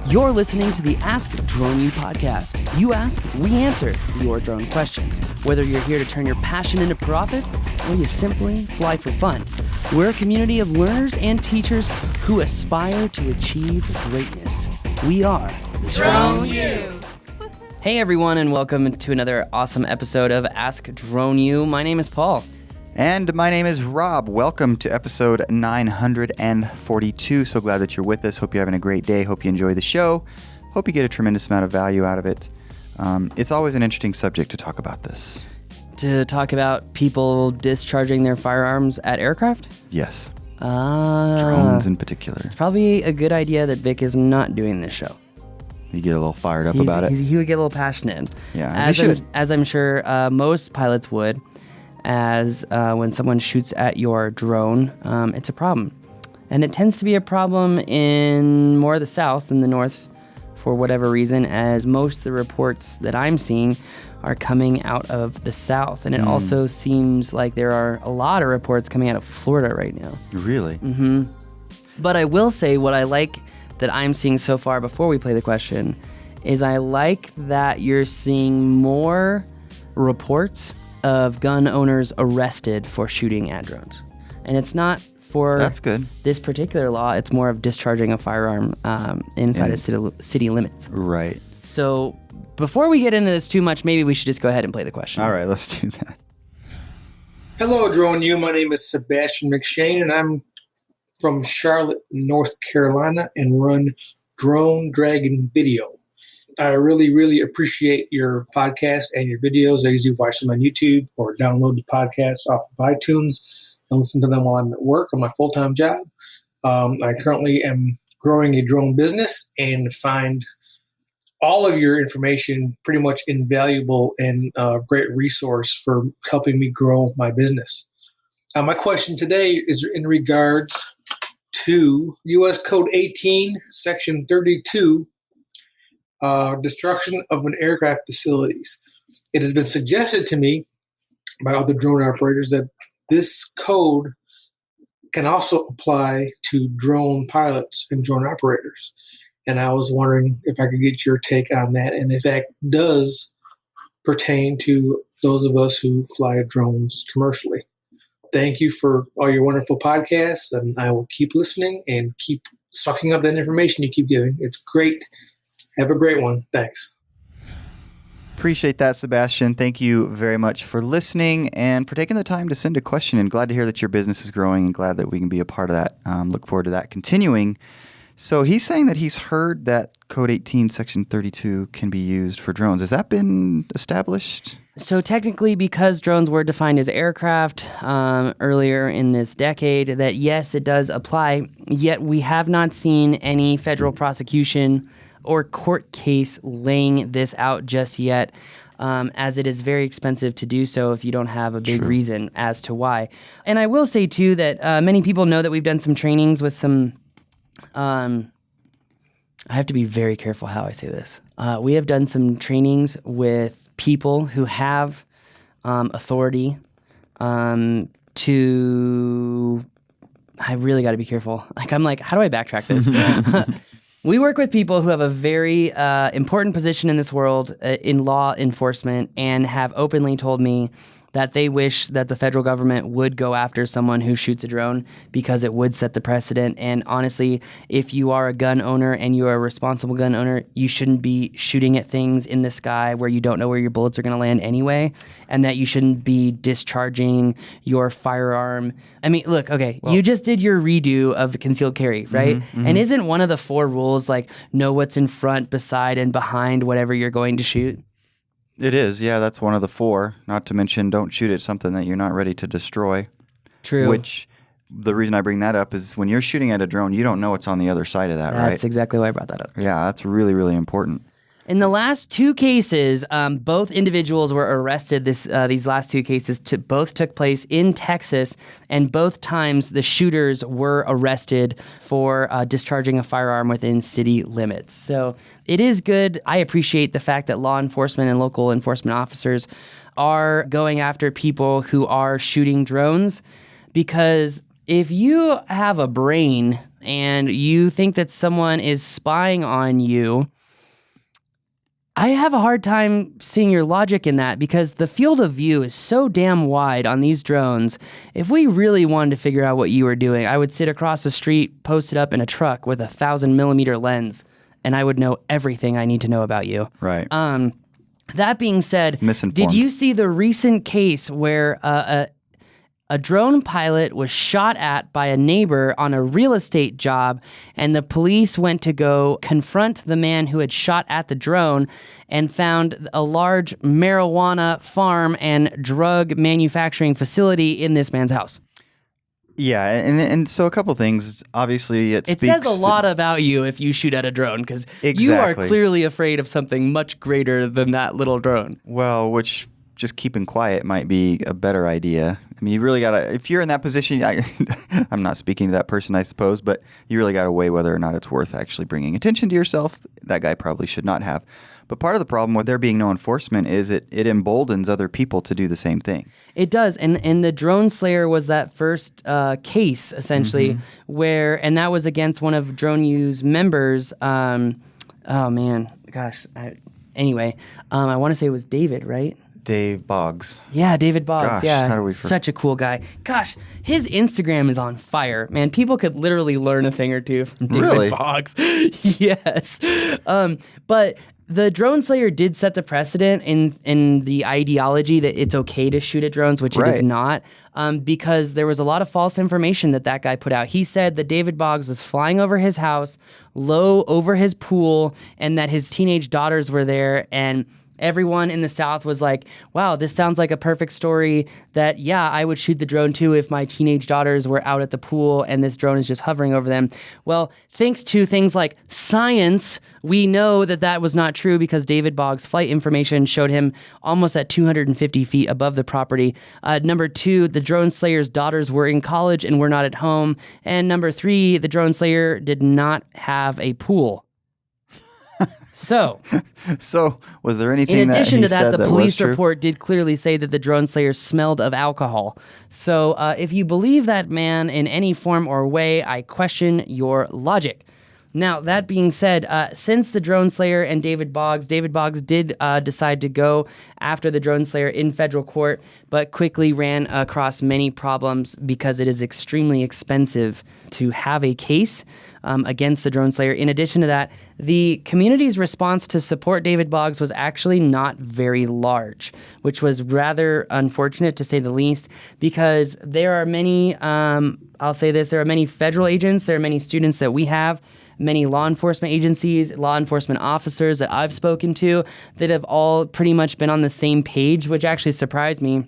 You're listening to the Ask Drone U podcast. You ask, we answer your drone questions. Whether you're here to turn your passion into profit or you simply fly for fun, we're a community of learners and teachers who aspire to achieve greatness. We are Drone U. Hey everyone, and welcome to another awesome episode of Ask Drone U. My name is Paul. And my name is Rob. Welcome to episode 942. So glad that you're with us. Hope you're having a great day. Hope you enjoy the show. Hope you get a tremendous amount of value out of it. It's always an interesting subject to talk about this. To talk about people discharging their firearms at aircraft? Yes. Drones in particular. It's probably a good idea that Vic is not doing this show. You get a little fired up about it. He would get a little passionate. Yeah, as I'm sure most pilots would. As when someone shoots at your drone, it's a problem. And it tends to be a problem in more of the South than the North for whatever reason, as most of the reports that I'm seeing are coming out of the South. And it also seems like there are a lot of reports coming out of Florida right now. Really? Mm-hmm. But I will say what I like that I'm seeing so far before we play the question is I like that you're seeing more reports of gun owners arrested for shooting at drones. And it's not for That's good. This particular law, it's more of discharging a firearm inside of city limits. Right. So before we get into this too much, maybe we should just go ahead and play the question. All right, let's do that. Hello, Drone U. My name is Sebastian McShane, and I'm from Charlotte, North Carolina, and run Drone Dragon Video. I really, really appreciate your podcast and your videos. I usually watch them on YouTube or download the podcasts off of iTunes and listen to them while I'm at work on my full-time job. I currently am growing a drone business and find all of your information pretty much invaluable and a great resource for helping me grow my business. My question today is in regards to U.S. Code 18, Section 32, destruction of an aircraft facilities. It has been suggested to me by other drone operators that this code can also apply to drone pilots and drone operators. And I was wondering if I could get your take on that, and if that does pertain to those of us who fly drones commercially. Thank you for all your wonderful podcasts, and I will keep listening and keep sucking up that information you keep giving. It's great. Have a great one. Thanks. Appreciate that, Sebastian. Thank you very much for listening and for taking the time to send a question. And glad to hear that your business is growing and glad that we can be a part of that. Look forward to that continuing. So he's saying that he's heard that Code 18, Section 32 can be used for drones. Has that been established? So technically, because drones were defined as aircraft earlier in this decade, that yes, it does apply, yet we have not seen any federal prosecution or court case laying this out just yet, as it is very expensive to do so if you don't have a big reason as to why. And I will say, too, that many people know that we've done some trainings with some... I have to be very careful how I say this. We have done some trainings with people who have authority to... I really got to be careful. I'm like, how do I backtrack this? We work with people who have a very important position in this world in law enforcement and have openly told me that they wish that the federal government would go after someone who shoots a drone because it would set the precedent. And honestly, if you are a gun owner and you are a responsible gun owner, you shouldn't be shooting at things in the sky where you don't know where your bullets are going to land anyway, and that you shouldn't be discharging your firearm. I mean, look, okay, you just did your redo of concealed carry, right? And isn't one of the 4 rules like know what's in front, beside, and behind whatever you're going to shoot? It is, yeah. That's one of the 4. Not to mention, don't shoot at something that you're not ready to destroy. True. Which, the reason I bring that up is when you're shooting at a drone, you don't know what's on the other side of that, right? That's exactly why I brought that up. Yeah, that's really, really important. In the last 2 cases, both individuals were arrested. These last 2 cases both took place in Texas, and both times the shooters were arrested for discharging a firearm within city limits. So it is good. I appreciate the fact that law enforcement and local enforcement officers are going after people who are shooting drones, because if you have a brain and you think that someone is spying on you, I have a hard time seeing your logic in that because the field of view is so damn wide on these drones. If we really wanted to figure out what you were doing, I would sit across the street, posted up in a truck with a 1,000mm lens, and I would know everything I need to know about you. Right. That being said, Misinformed. did you see the recent case where a drone pilot was shot at by a neighbor on a real estate job, and the police went to go confront the man who had shot at the drone and found a large marijuana farm and drug manufacturing facility in this man's house? Yeah, and so a couple things. Obviously, it speaks... says a lot about you if you shoot at a drone, because you are clearly afraid of something much greater than that little drone. Well, which just keeping quiet might be a better idea. I mean, you really got to... If you're in that position, I'm not speaking to that person, I suppose, but you really got to weigh whether or not it's worth actually bringing attention to yourself. That guy probably should not have. But part of the problem with there being no enforcement is it emboldens other people to do the same thing. It does. And the Drone Slayer was that first case, essentially, where, and that was against one of Drone U's members. Oh, man. Gosh. Anyway, I want to say it was David, right? Dave Boggs. Yeah, David Boggs. Gosh, yeah, how do we such a cool guy. Gosh, his Instagram is on fire, man. People could literally learn a thing or two from David Boggs. Yes, but the Drone Slayer did set the precedent in the ideology that it's okay to shoot at drones, which it is not, because there was a lot of false information that guy put out. He said that David Boggs was flying over his house, low over his pool, and that his teenage daughters were there, and everyone in the South was like, wow, this sounds like a perfect story that, yeah, I would shoot the drone too if my teenage daughters were out at the pool and this drone is just hovering over them. Well, thanks to things like science, we know that was not true because David Boggs' flight information showed him almost at 250 feet above the property. Number 2, the Drone Slayer's daughters were in college and were not at home. And number 3, the Drone Slayer did not have a pool. So was there anything in addition to that, the police was report did clearly say that the Drone Slayer smelled of alcohol. So if you believe that man in any form or way, I question your logic. Now, that being said, since the Drone Slayer and David Boggs did decide to go after the Drone Slayer in federal court, but quickly ran across many problems because it is extremely expensive to have a case against the Drone Slayer. In addition to that, the community's response to support David Boggs was actually not very large, which was rather unfortunate to say the least, because there are many, I'll say this, there are many federal agents, there are many students that we have, many law enforcement agencies, law enforcement officers that I've spoken to that have all pretty much been on the same page, which actually surprised me.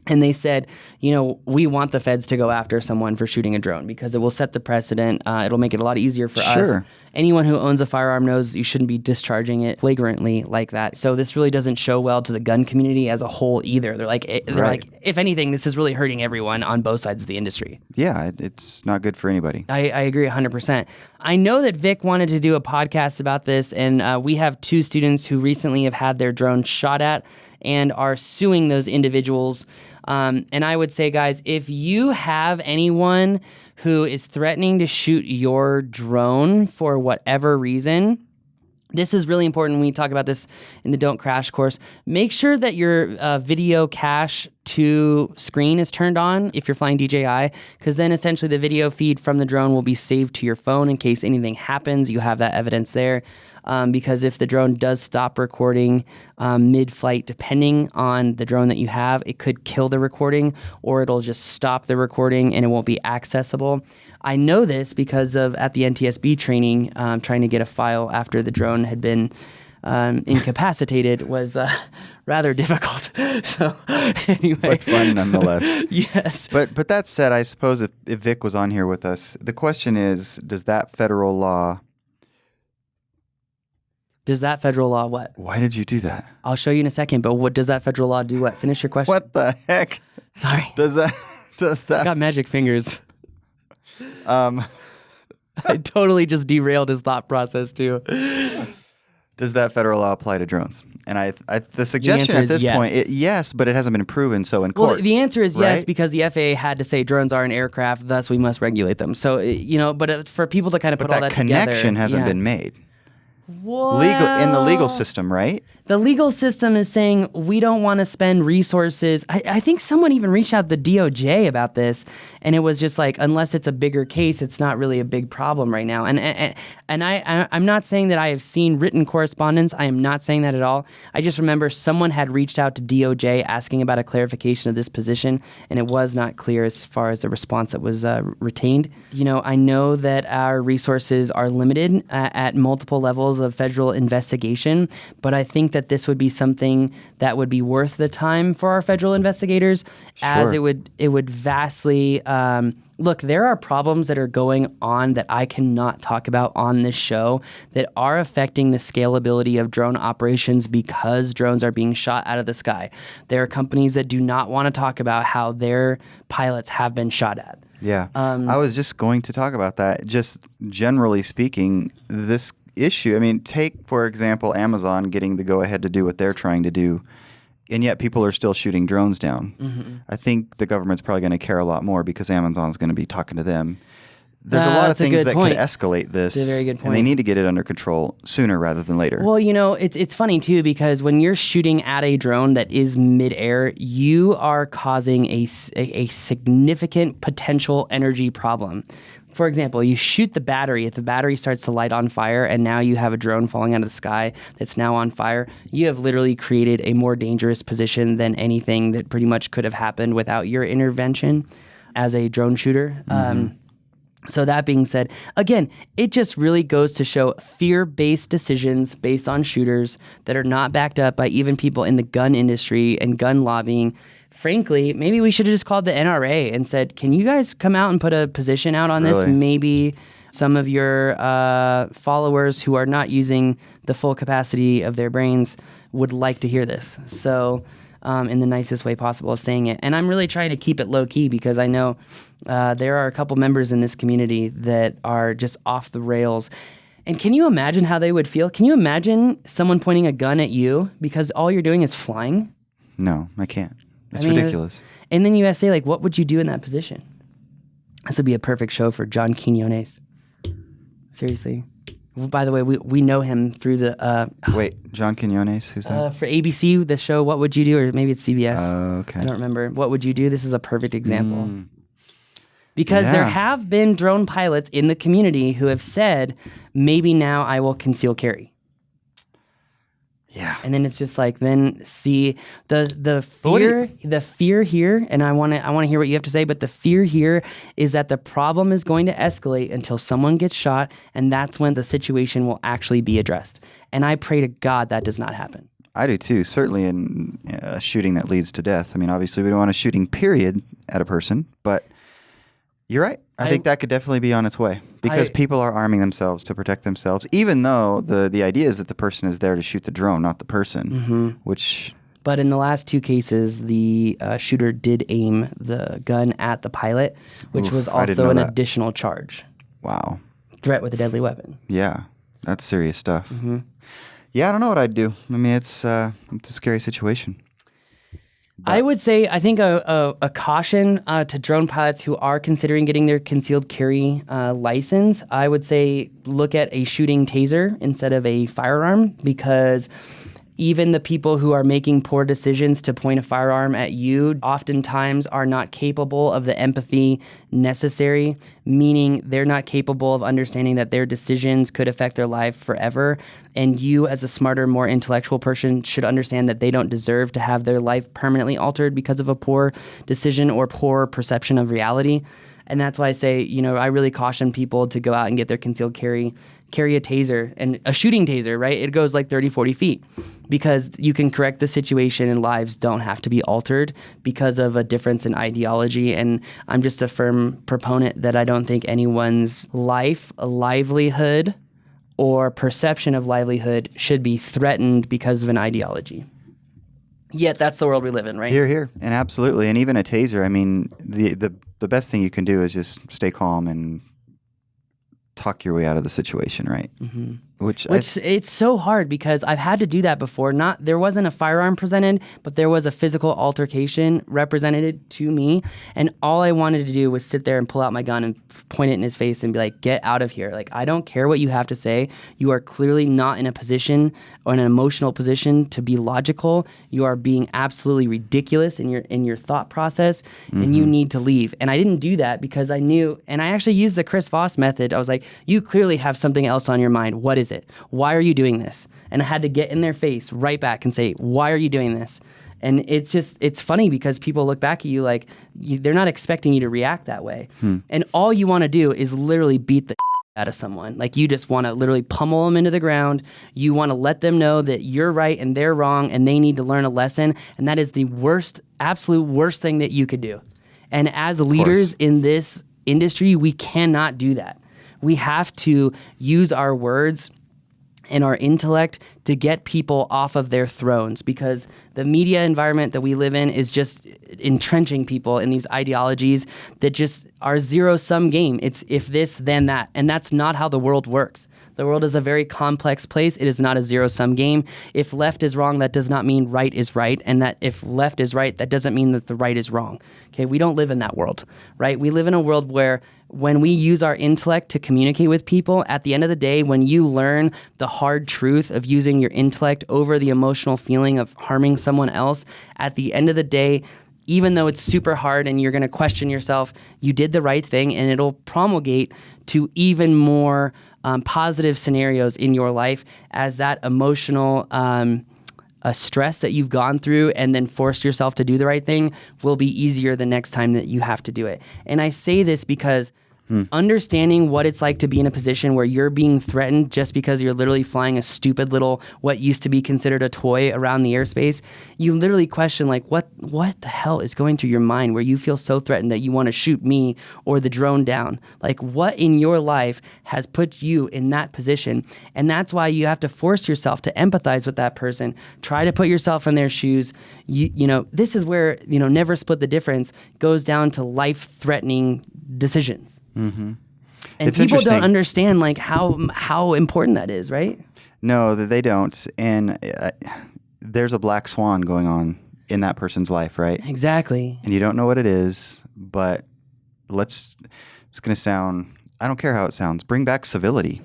And they said, we want the feds to go after someone for shooting a drone because it will set the precedent. It'll make it a lot easier for us. Anyone who owns a firearm knows you shouldn't be discharging it flagrantly like that. So this really doesn't show well to the gun community as a whole either. They're like, if anything, this is really hurting everyone on both sides of the industry. Yeah, it's not good for anybody. I agree 100%. I know that Vic wanted to do a podcast about this, and we have 2 students who recently have had their drone shot at and are suing those individuals. And I would say, guys, if you have anyone who is threatening to shoot your drone for whatever reason, this is really important when we talk about this in the Don't Crash course. Make sure that your video cache to screen is turned on if you're flying DJI, because then essentially the video feed from the drone will be saved to your phone in case anything happens. You have that evidence there. Because if the drone does stop recording mid-flight, depending on the drone that you have, it could kill the recording or it'll just stop the recording and it won't be accessible. I know this because of at the NTSB training, trying to get a file after the drone had been incapacitated was rather difficult. So anyway. But fun nonetheless. Yes. But that said, I suppose if Vic was on here with us, the question is, does that federal law what? Why did you do that? I'll show you in a second, but what does that federal law do? What? Finish your question. What the heck? Sorry. Does that I got magic fingers. I totally just derailed his thought process too. Does that federal law apply to drones? And the suggestion at this point, yes, but it hasn't been proven so in court. Well, the answer is yes, right? because the FAA had to say drones are an aircraft, thus we must regulate them. So, but for people to kind of put all that together. But that connection hasn't been made. Well, In the legal system, right? The legal system is saying we don't want to spend resources. I think someone even reached out to the DOJ about this, and it was just like, unless it's a bigger case, it's not really a big problem right now. And I'm not saying that I have seen written correspondence. I am not saying that at all. I just remember someone had reached out to DOJ asking about a clarification of this position, and it was not clear as far as the response that was retained. I know that our resources are limited at multiple levels of federal investigation, but I think that this would be something that would be worth the time for our federal investigators, as it would vastly look. There are problems that are going on that I cannot talk about on this show that are affecting the scalability of drone operations because drones are being shot out of the sky. There are companies that do not want to talk about how their pilots have been shot at. Yeah, I was just going to talk about that. Just generally speaking, this issue, I mean, take, for example, Amazon getting the go-ahead to do what they're trying to do, and yet people are still shooting drones down. Mm-hmm. I think the government's probably going to care a lot more because Amazon's going to be talking to them. There's a lot of things that could escalate this, that's a very good point. And they need to get it under control sooner rather than later. Well, it's funny, too, because when you're shooting at a drone that is midair, you are causing a significant potential energy problem. For example, you shoot the battery. If the battery starts to light on fire and now you have a drone falling out of the sky that's now on fire, you have literally created a more dangerous position than anything that pretty much could have happened without your intervention as a drone shooter. Mm-hmm. So that being said, again, it just really goes to show fear-based decisions based on shooters that are not backed up by even people in the gun industry and gun lobbying. Frankly, maybe we should have just called the NRA and said, can you guys come out and put a position out on this? Maybe some of your followers who are not using the full capacity of their brains would like to hear this. So in the nicest way possible of saying it. And I'm really trying to keep it low-key because I know there are a couple members in this community that are just off the rails. And can you imagine how they would feel? Can you imagine someone pointing a gun at you because all you're doing is flying? No, I can't. It's ridiculous. And then U.S.C, like, what would you do in that position? This would be a perfect show for John Quinones. Seriously. Well, by the way, we know him through the... Wait, John Quinones? Who's that? For ABC, the show What Would You Do? Or maybe it's CBS. Okay. I don't remember. What Would You Do? This is a perfect example. Because there have been drone pilots in the community who have said, maybe now I will conceal carry. Yeah. And then it's just like, then see the fear here, and I want to hear what you have to say, but the fear here is that the problem is going to escalate until someone gets shot, and that's when the situation will actually be addressed. And I pray to God that does not happen. I do too, certainly in a shooting that leads to death. I mean, obviously we don't want a shooting period at a person, but you're right. I think that could definitely be on its way because people are arming themselves to protect themselves, even though the idea is that the person is there to shoot the drone, not the person, which... But in the last two cases, the shooter did aim the gun at the pilot, which was also an additional charge. Wow. Threat with a deadly weapon. Yeah, that's serious stuff. Mm-hmm. Yeah, I don't know what I'd do. I mean, it's a scary situation. But I would say, I think a caution to drone pilots who are considering getting their concealed carry license, I would say look at a shooting taser instead of a firearm, because even the people who are making poor decisions to point a firearm at you oftentimes are not capable of the empathy necessary, meaning they're not capable of understanding that their decisions could affect their life forever. And you, as a smarter, more intellectual person, should understand that they don't deserve to have their life permanently altered because of a poor decision or poor perception of reality. And that's why I say, I really caution people to go out and get their concealed carry a taser, and a shooting taser, right? It goes like 30, 40 feet because you can correct the situation and lives don't have to be altered because of a difference in ideology. And I'm just a firm proponent that I don't think anyone's life, livelihood, or perception of livelihood should be threatened because of an ideology. Yet that's the world we live in, right? Here. And absolutely. And even a taser, I mean, the best thing you can do is just stay calm and talk your way out of the situation, right? Mm-hmm. Which it's so hard because I've had to do that before. There wasn't a firearm presented, but there was a physical altercation represented to me, and all I wanted to do was sit there and pull out my gun and point it in his face and be like, "Get out of here!" Like, I don't care what you have to say. You are clearly not in a position or in an emotional position to be logical. You are being absolutely ridiculous in your thought process, and you need to leave. And I didn't do that because I knew, and I actually used the Chris Voss method. I was like, "You clearly have something else on your mind. What is it? Why are you doing this?" And I had to get in their face right back and say, "Why are you doing this?" And it's funny because people look back at you like they're not expecting you to react that way. And all you want to do is literally beat the out of someone. Like, you just want to literally pummel them into the ground. You want to let them know that you're right and they're wrong and they need to learn a lesson. And that is the worst, absolute worst thing that you could do. And as leaders in this industry, we cannot do that. We have to use our words and our intellect to get people off of their thrones, because the media environment that we live in is just entrenching people in these ideologies that just are zero-sum game. It's if this, then that. And that's not how the world works. The world is a very complex place. It is not a zero-sum game. If left is wrong, that does not mean right is right. And that if left is right, that doesn't mean that the right is wrong. Okay, we don't live in that world, right? We live in a world where when we use our intellect to communicate with people, at the end of the day, when you learn the hard truth of using your intellect over the emotional feeling of harming someone else, at the end of the day, even though it's super hard and you're going to question yourself, you did the right thing, and it'll promulgate to even more positive scenarios in your life as that emotional stress that you've gone through and then forced yourself to do the right thing will be easier the next time that you have to do it. And I say this because understanding what it's like to be in a position where you're being threatened just because you're literally flying a stupid little, what used to be considered a toy around the airspace, you literally question, like, what the hell is going through your mind where you feel so threatened that you want to shoot me or the drone down? Like, what in your life has put you in that position? And that's why you have to force yourself to empathize with that person. Try to put yourself in their shoes. You know, this is where, never split the difference goes down to life-threatening decisions. And it's people don't understand like how important that is, right? No, they don't. And there's a black swan going on in that person's life, right? Exactly. And you don't know what it is, but it's going to sound, I don't care how it sounds, bring back civility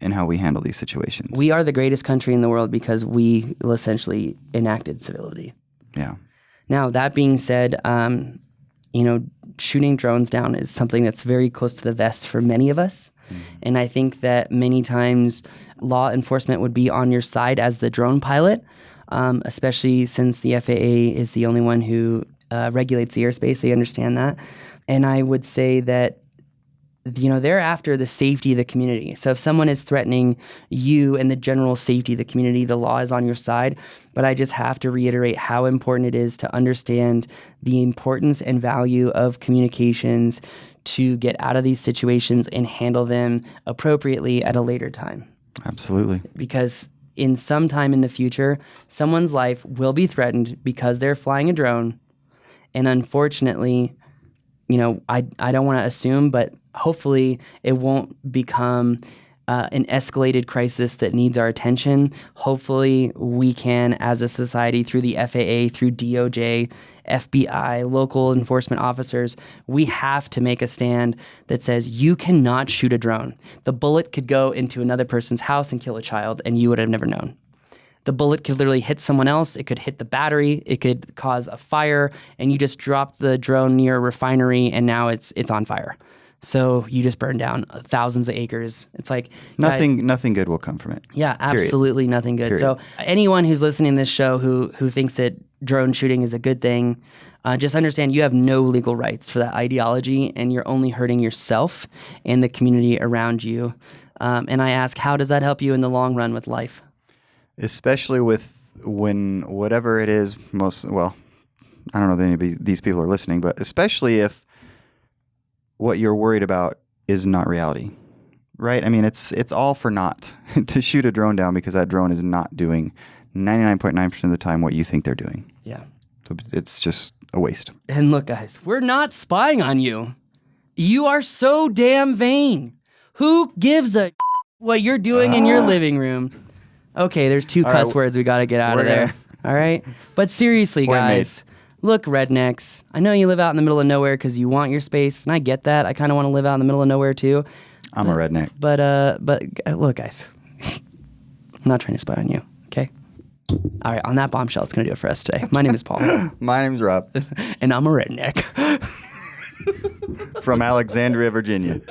in how we handle these situations. We are the greatest country in the world because we essentially enacted civility. Yeah. Now, that being said, shooting drones down is something that's very close to the vest for many of us. And I think that many times law enforcement would be on your side as the drone pilot, especially since the FAA is the only one who regulates the airspace. They understand that. And I would say that, they're after the safety of the community. So if someone is threatening you and the general safety of the community, the law is on your side. But I just have to reiterate how important it is to understand the importance and value of communications to get out of these situations and handle them appropriately at a later time. Absolutely. Because in some time in the future, someone's life will be threatened because they're flying a drone. And unfortunately, I don't want to assume, but hopefully it won't become an escalated crisis that needs our attention. Hopefully we can, as a society, through the FAA, through DOJ, FBI, local enforcement officers, we have to make a stand that says you cannot shoot a drone. The bullet could go into another person's house and kill a child, and you would have never known. The bullet could literally hit someone else. It could hit the battery. It could cause a fire, and you just dropped the drone near a refinery, and now it's on fire. So you just burned down thousands of acres. It's like nothing good will come from it. Yeah, absolutely Period. Nothing good. Period. So anyone who's listening to this show who thinks that drone shooting is a good thing, just understand you have no legal rights for that ideology, and you're only hurting yourself and the community around you. And I ask, how does that help you in the long run with life? Especially when whatever it is, I don't know if any of these people are listening, but especially if what you're worried about is not reality, right? I mean, it's all for naught to shoot a drone down because that drone is not doing 99.9% of the time what you think they're doing. Yeah. So it's just a waste. And look, guys, we're not spying on you. You are so damn vain. Who gives a what you're doing in your living room. Okay, there's 2 cuss words we got to get out of there. All right? But seriously, guys, look, rednecks, I know you live out in the middle of nowhere because you want your space, and I get that. I kind of want to live out in the middle of nowhere too. I'm a redneck. But look, guys, I'm not trying to spy on you, okay? All right, on that bombshell, it's going to do it for us today. My name is Paul. My name's Rob. And I'm a redneck. From Alexandria, Virginia.